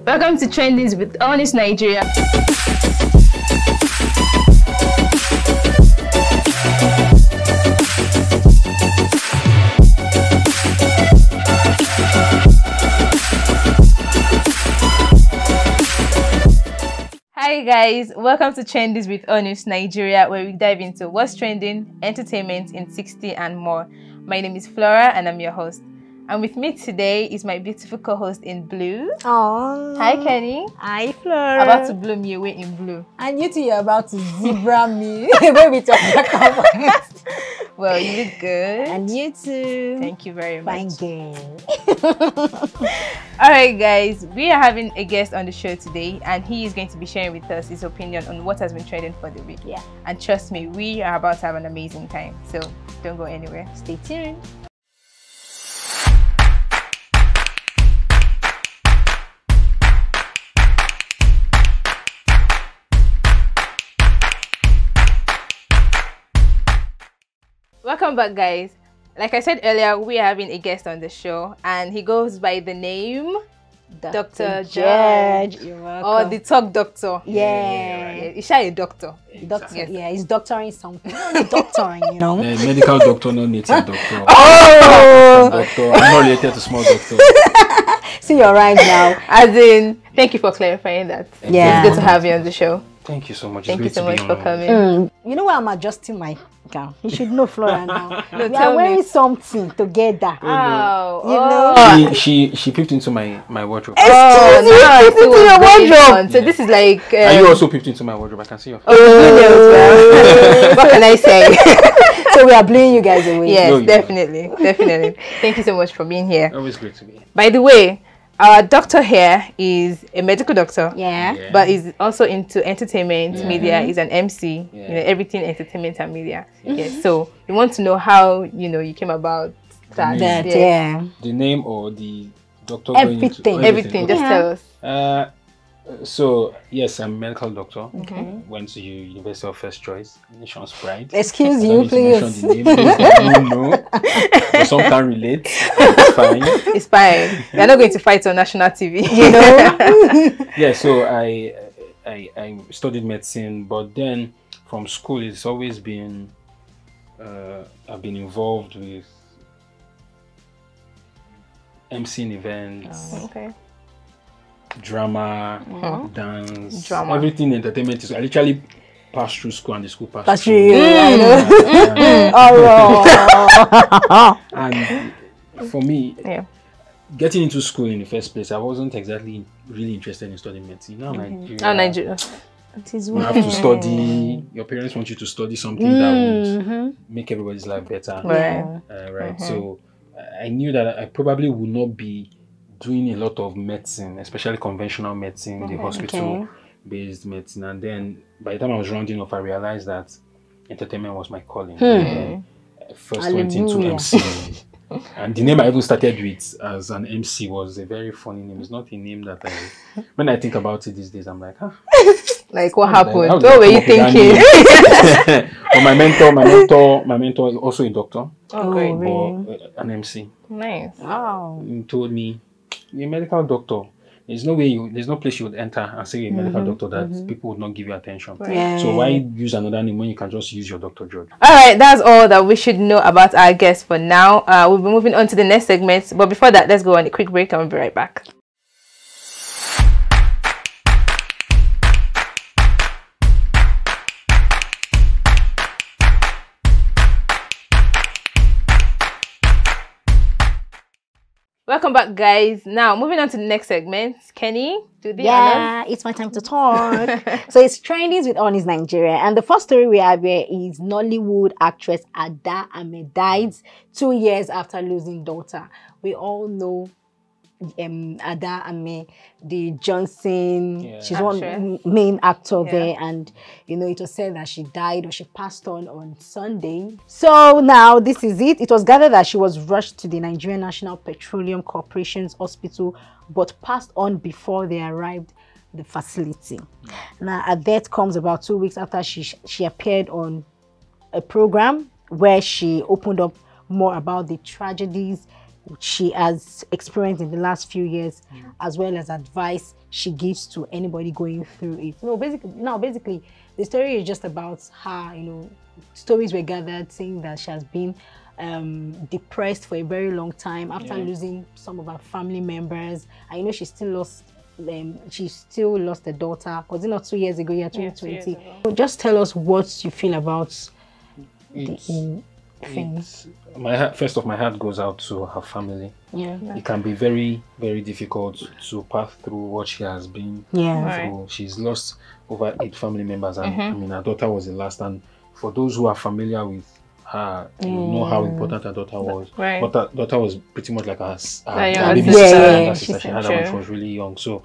Welcome to Trendings with AllNews Nigeria. Hi guys, welcome to Trendings with AllNews Nigeria, where we dive into what's trending, entertainment in 60 and more. My name is Flora and I'm your host. And with me today is my beautiful co-host in blue. Oh, hi Kenny. Hi Flora. About to blow me away in blue. And you two, you're about to zebra me. Baby, talk. Well, you look good. And you too. Thank you very much. Fine girl. Alright guys, we are having a guest on the show today and he is going to be sharing with us his opinion on what has been trending for the week. Yeah. And trust me, we are about to have an amazing time. So don't go anywhere. Stay tuned. Welcome back guys. Like I said earlier, we are having a guest on the show and he goes by the name Dr. George. You're welcome. Or the talk doctor. Yeah. Is she a doctor? Doctor. Yes. Yeah, he's doctoring something. Doctoring, you know. Medical doctor, not native doctor. Oh! Doctor. I'm not related to small doctor. See, you're right now. As in, thank you for clarifying that. Yeah. It's good to have you on the show. Thank you so much. Thank you so much for coming. You know why I'm adjusting my gown? You should know, Flora, now. No, we are wearing something together. Oh, you know? She peeped into my wardrobe. Excuse me, I see into your what's wardrobe. So this is like... Are you also peeped into my wardrobe? I can see your face. Oh, what can I say? So we are blowing you guys away. Yes, No, definitely. Definitely. Thank you so much for being here. Always great to be here. By the way, our doctor here is a medical doctor. Yeah. But is also into entertainment, media, is an MC, you know, everything entertainment and media. Yes. So we want to know how, you know, you came about that. That, yeah. The name or the doctor? Everything. Everything. Just tell us. So yes, I'm a medical doctor. Okay. Went to University of First Choice, Nation's Pride. Excuse you, please. The name. I don't know, but some can relate. It's fine. It's fine. You're not going to fight on national TV, you know. Yeah. So I studied medicine, but then from school it's always been I've been involved with emceeing events. Okay. Drama, dance, Drama. everything entertainment. I literally passed through school and the school passed through. And for me, getting into school in the first place, I wasn't exactly really interested in studying medicine. You know, Nigeria. You have to study. Your parents want you to study something that would make everybody's life better. Right. So I knew that I probably would not be doing a lot of medicine, especially conventional medicine, the hospital-based medicine. And then by the time I was rounding off, I realized that entertainment was my calling. First went into MC. And the name I even started with as an MC was a very funny name. It's not a name that when I think about it these days, I'm like, like what happened? What were you thinking? But my mentor is also a doctor. Oh, great. But an MC. Nice. Wow. He told me, you're a medical doctor. There's no place you would enter and say you're a medical doctor that people would not give you attention. So why use another name when you can just use your Dr. George? Alright, that's all that we should know about our guest for now. We'll be moving on to the next segment. But before that, let's go on a quick break and we'll be right back. Welcome back, guys. Now, moving on to the next segment. Kenny, do the honors. It's my time to talk. So it's Trendings with AllNews Nigeria. And the first story we have here is Nollywood actress Ameh died 2 years after losing daughter. We all know Ameh, the Johnson, she's one main actor there, and you know, it was said that she died or she passed on Sunday. So now this is it. It was gathered that she was rushed to the Nigerian National Petroleum Corporation's hospital but passed on before they arrived at the facility. Now her death comes about 2 weeks after she appeared on a program where she opened up more about the tragedies she has experienced in the last few years, as well as advice she gives to anybody going through it. No, basically, the story is just about her. You know, stories were gathered saying that she has been depressed for a very long time after losing some of her family members. And you know, she still lost a daughter. Was it not 2 years ago? Yeah, 2020. So just tell us what you feel about the thing. First off, my heart goes out to her family. Yeah, it can be very, very difficult to pass through what she has been through. She's lost over 8 family members, and I mean, her daughter was the last. And for those who are familiar with her, you know how important her daughter was. But her daughter was pretty much like her baby sister. She had her when she was really young. So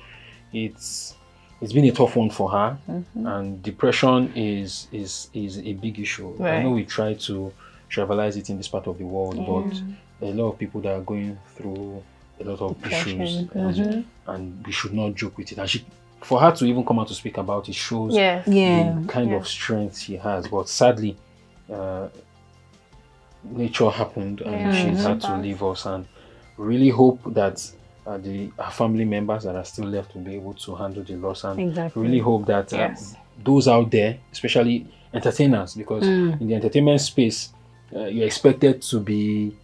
it's been a tough one for her, and depression is a big issue. I know we try to trivialize it in this part of the world, but a lot of people that are going through a lot of issues, and we should not joke with it. And for her to even come out to speak about it shows the kind of strength she has. But sadly, nature happened, and she had to leave us. And really hope that her family members that are still left will be able to handle the loss, and really hope that those out there, especially entertainers, because in the entertainment space, you're expected to be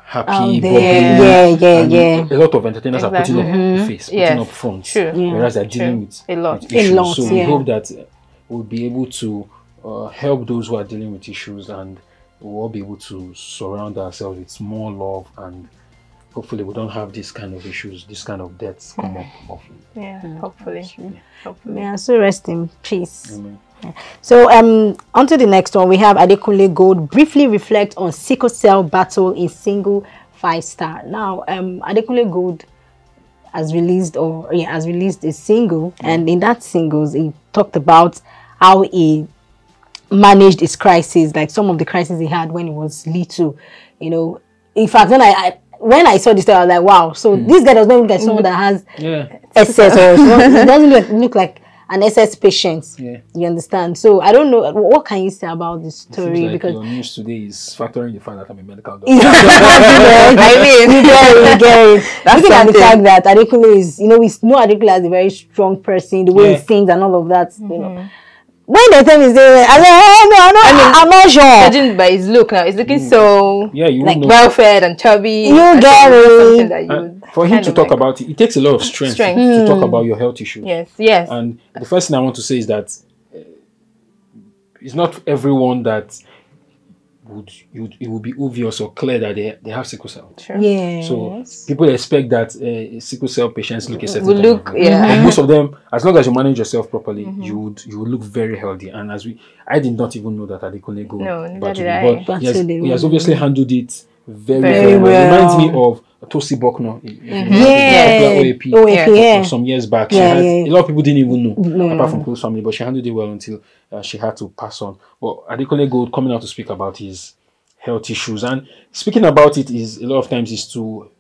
happy, bubbly, a lot of entertainers are putting up face, putting up front, whereas they're dealing with issues. So we hope that we'll be able to help those who are dealing with issues, and we'll all be able to surround ourselves with more love, and hopefully we don't have this kind of issues, this kind of deaths come up often. Hopefully. Yeah, so rest in peace. Amen. So on to the next one. We have Adekunle Gold briefly reflect on sickle cell battle in single 5-star. Now Adekunle Gold has released a single, and in that singles he talked about how he managed his crisis, like some of the crises he had when he was little. You know, in fact, when I saw this story, I was like, wow, so this guy does not look like someone that has SS, or he doesn't look like an SS patient. You understand? So I don't know, what can you say about this story? Like because your news today is factoring the fact that I'm a medical doctor. I mean, you get it. Looking at the fact that Adekunle is, you know, we know Adekunle as a very strong person, the way he sings and all of that, you know. When they tell me, I'm not sure. Judging by his look now, he's looking so like well-fed and chubby. You get it. For him to talk about it, it takes a lot of strength to talk about your health issues. Yes. And the first thing I want to say is that it's not everyone that it would be obvious or clear that they have sickle cell. So people expect that sickle cell patients look a certain way. And most of them, as long as you manage yourself properly, you would look very healthy. And I did not even know that Adekunle Gold, but he has obviously handled it very well. It reminds me of Tosi Bokno, OAP some years back. A lot of people didn't even know, apart from close family, but she handled it well until she had to pass on. But Adekunle Gold coming out to speak about his health issues, and speaking about it is a lot of times is to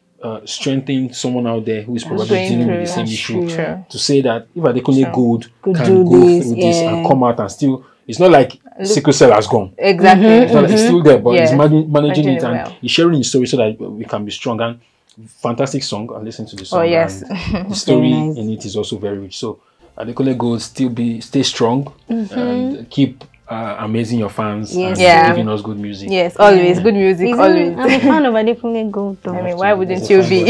strengthen someone out there who is probably dealing with the same issue. To say that if Adekunle Gold can go through this and come out and still, it's not like sickle cell has gone. It's still there, but he's managing it, and he's sharing his story so that we can be strong. And fantastic song. I listened to the song. And the story in it is also very rich. So Adekunle Gold, stay strong and keep amazing your fans and giving us good music. Yes, always good music. Always. I'm a fan of Adekunle Gold. I mean, why wouldn't you be?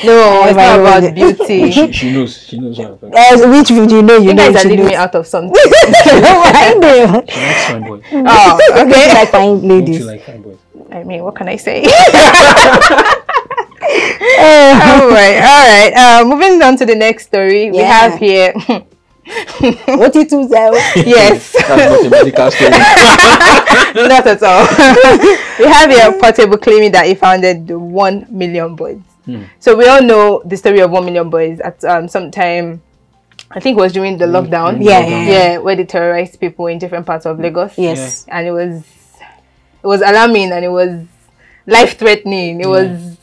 No, it's not about beauty. She knows. Which video you guys are leaving me out of something. I know. She likes fine boys. Oh, okay. Like fine ladies. She like fine boys. I mean, what can I say? All right. Moving on to the next story, we have here. What it was? Yes. That's not a medical story. Not at all. We have here Portable claiming that he founded the 1 Million Boys. So we all know the story of 1 Million Boys at some time. I think it was during the lockdown. Where they terrorized people in different parts of Lagos. Yes. And it was alarming, and it was life-threatening. It was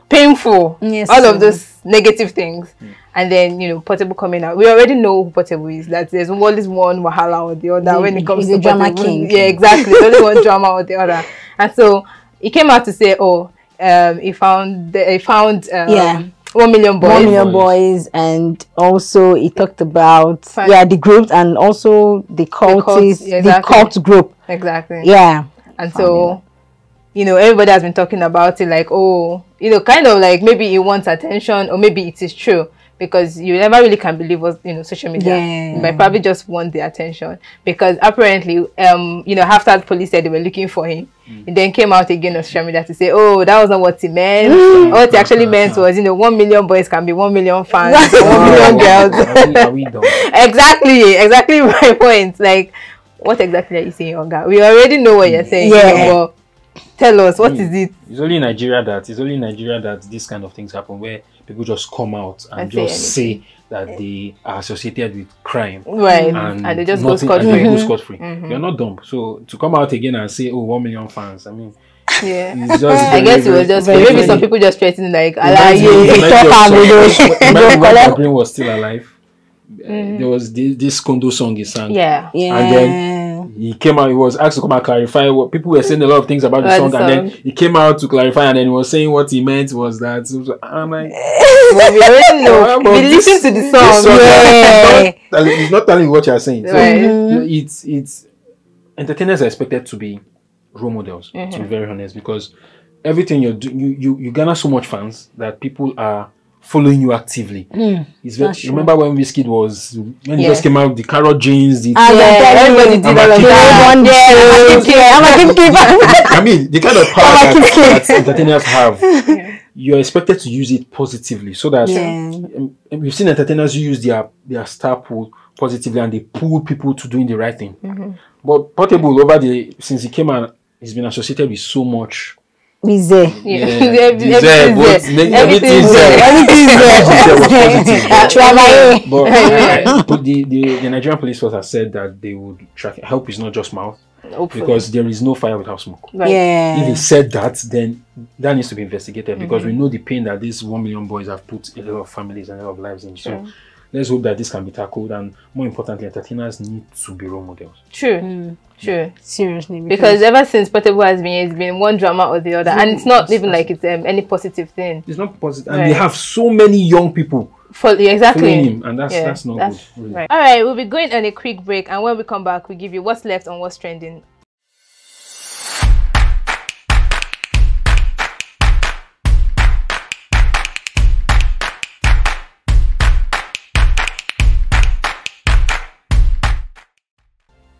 painful. Yes. All of those negative things. And then, you know, Portable coming out. We already know who Portable is. That there's always one wahala or the other when it comes to drama king. Yeah, exactly. There's only one drama or the other. And so he came out to say, oh, he found 1 million boys. 1 million boys, and also he talked about the groups and also the cultists, the cult group. Exactly. Yeah. And so, you know, everybody has been talking about it like, oh, you know, kind of like maybe he wants attention, or maybe it is true, because you never really can believe what, you know, social media. You might probably just want the attention, because apparently, you know, after the police said they were looking for him, it then came out again on social media to say, oh, that was not what he meant. What he actually meant was, you know, 1 million boys can be 1 million fans, 1 million girls. Exactly my point. Like, what exactly are you saying, Oga? We already know what you're saying. But tell us, what is it? It's only in Nigeria that this kind of things happen, where people just come out and just say that they are associated with crime, and they just go scot-free. You're not dumb. So to come out again and say, oh, 1 million fans, I mean, it's just I guess it was just maybe some people just threatening like, when Green was still alive, there was this Kondo song he sang, and then he came out, he was asked to come and clarify what people were saying, a lot of things about the song, and then he came out to clarify, and then he was saying what he meant was that. So I'm like, well, we already know. We listen to the song. He's not telling you what you're saying. So it's entertainers are expected to be role models, to be very honest, because everything you do, you garner so much fans that people are following you actively. Remember when Wizkid was, when he just came out, the carrot jeans, everybody did all of that. I mean, the kind of power that entertainers have, you're expected to use it positively, so that we've seen entertainers who use their star pool positively, and they pull people to doing the right thing. But Portable, since he came out, he's been associated with so much. Everything's But the Nigerian police force has said that they would track. Help is not just mouth, because there is no fire without smoke. If he said that, then that needs to be investigated, because we know the pain that these 1 million boys have put a lot of families and a lot of lives in. So let's hope that this can be tackled, and more importantly, entertainers need to be role models. True. Seriously, because ever since Portable has been, it's been one drama or the other, and it's not even like it's any positive thing. It's not positive, and they have so many young people following him, and that's not good. Really. All right, we'll be going on a quick break, and when we come back, we give you what's left on what's trending.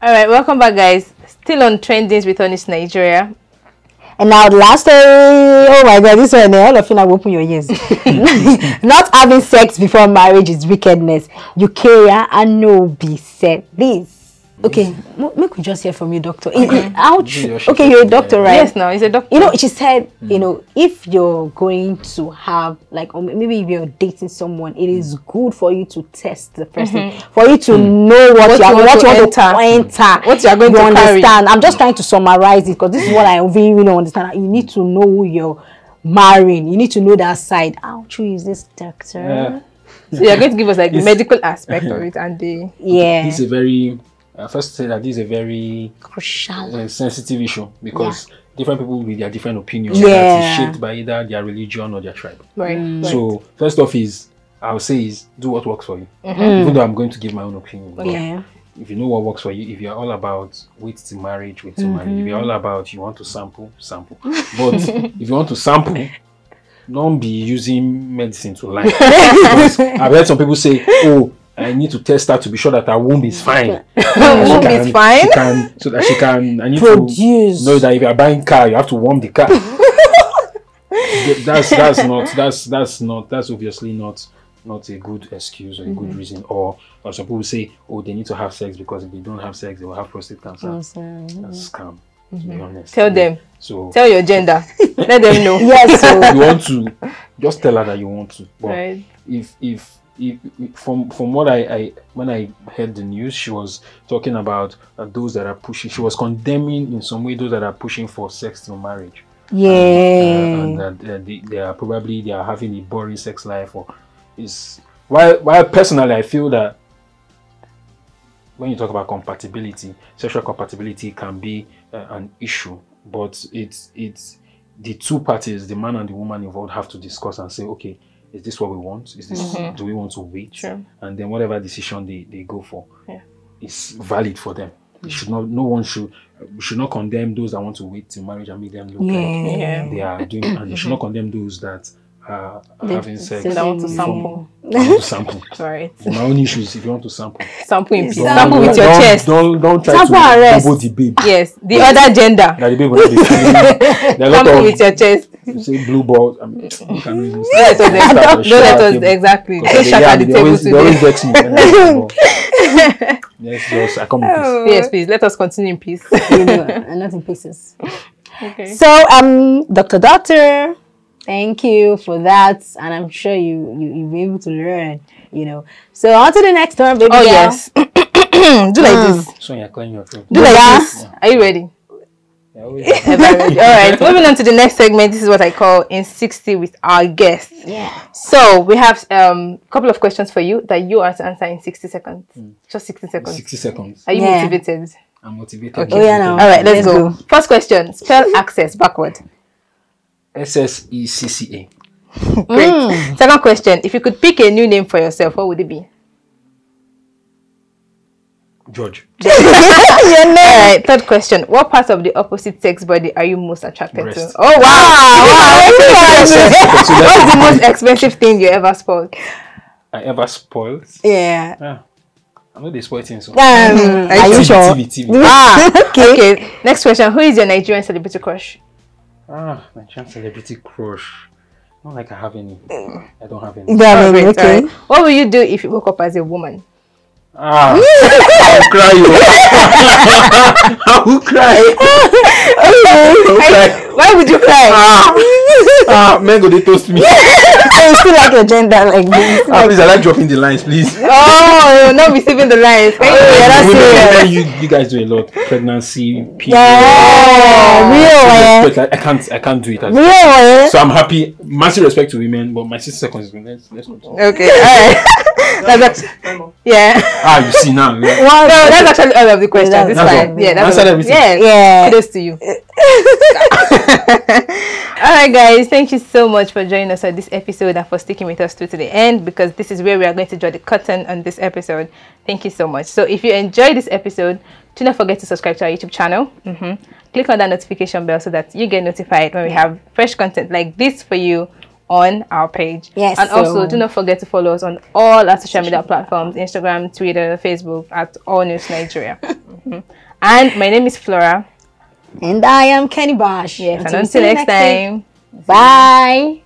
All right, welcome back, guys. Still on Trendings with AllNews Nigeria. And now the last story, oh my God, this one, all of you now open your ears. Not having sex before marriage is wickedness. Eucharia Anunobi said this. Okay, make we just hear from you, doctor. Okay, you're a doctor, right? Yes, no, he's a doctor. You know, she said, you know, if you're going to have, like, or maybe if you're dating someone, it is good for you to test the person, for you to know what you want to enter, what you are going to understand. I'm just trying to summarize it, because this is what I really don't understand. You need to know who you're marrying. You need to know that side. How true is this, doctor? So you're going to give us like the medical aspect of it, and the This is a very first say that this is a very crucial, sensitive issue, because different people with their different opinions that is shaped by either their religion or their tribe. So first off I'll say do what works for you. Even though I'm going to give my own opinion. If you know what works for you, if you're all about wait to marriage, if you're all about you want to sample. But if you want to sample, don't be using medicine to lie. Because I've heard some people say, oh, I need to test her to be sure that her womb is fine. Womb is fine? So that she can, I need produce. To know that if you are buying car, you have to warm the car. That's obviously not a good excuse or a good reason. Or some people say, oh, they need to have sex because if they don't have sex, they will have prostate cancer. That's a scam, to be honest. Tell them. So tell your gender. Let them know. Yes. So you want to just tell her that you want to. But if from what I when I heard the news, she was talking about those that are pushing. She was condemning in some way those that are pushing for sex till marriage. And that they are having a boring sex life, or is while personally I feel that when you talk about compatibility, sexual compatibility can be an issue, but it's the two parties, the man and the woman involved, have to discuss and say, okay, is this what we want? Is this do we want to wait? Sure. And then whatever decision they go for is valid for them. Should not, no one should not condemn those that want to wait till marriage and make them look like they are doing, and they should not condemn those that are having sex. They want to sample. Right. My own issue is if you want to sample in peace. Sample with your chest. Don't try to double the babe. Yes, the other gender. That the babe will not be feeling. Sample with your chest. You say blue balls. I mean, you can really don't let us exactly. Don't shout at the table today. They always vex me. Yes, yes, I come in peace. Yes, please. Let us continue in peace. And not in pieces. Okay. So, Doctor, thank you for that, and I'm sure you'll be able to learn. So on to the next one, baby. Oh yes. Do like this. So you're clearing your throat. Do like this. Yeah. Are you ready? Yeah, all right, moving on to the next segment. This is what I call in 60 with our guests. Yeah. So we have a couple of questions for you that you are to answer in 60 seconds. Just 60 seconds. 60 seconds. Are you motivated? I'm motivated. Okay. Oh yeah, no. All right, let's go. First question: spell access backward. SSECCA. Great. Second question: if you could pick a new name for yourself, what would it be? George. Alright, third question. What part of the opposite sex body are you most attracted to? Oh wow! What's the most expensive thing you ever spoiled? I ever spoiled? Yeah. I'm not disappointing. So. Are you sure? TV. Okay. Next question. Who is your Nigerian celebrity crush? Nigerian celebrity crush. Not like I have any. I don't have any. Okay. Right. What will you do if you woke up as a woman? I will cry. I will cry. Why would you cry? Men go they toast me. You still like your gender like this. Please, I like dropping the lines, please. Oh, you're not receiving the lines. You guys do a lot. Pregnancy, period. Real. I can't do it. Real. So I'm happy. Massive respect to women, but my 60 seconds. Let's continue. Okay. All right. You see now. No, that's actually all of the questions. It's fine. Yeah, that's everything. Yeah. Kudos to you. Alright guys, thank you so much for joining us on this episode and for sticking with us through to the end, because this is where we are going to draw the curtain on this episode. Thank you so much. So if you enjoyed this episode, do not forget to subscribe to our YouTube channel. Click on that notification bell so that you get notified when we have fresh content like this for you on our page. Yes. And also do not forget to follow us on all our social media platforms: Instagram, Twitter, Facebook at AllNews Nigeria. And my name is Flora. And I am Kenny Bosh. Yes, and until next time. Bye.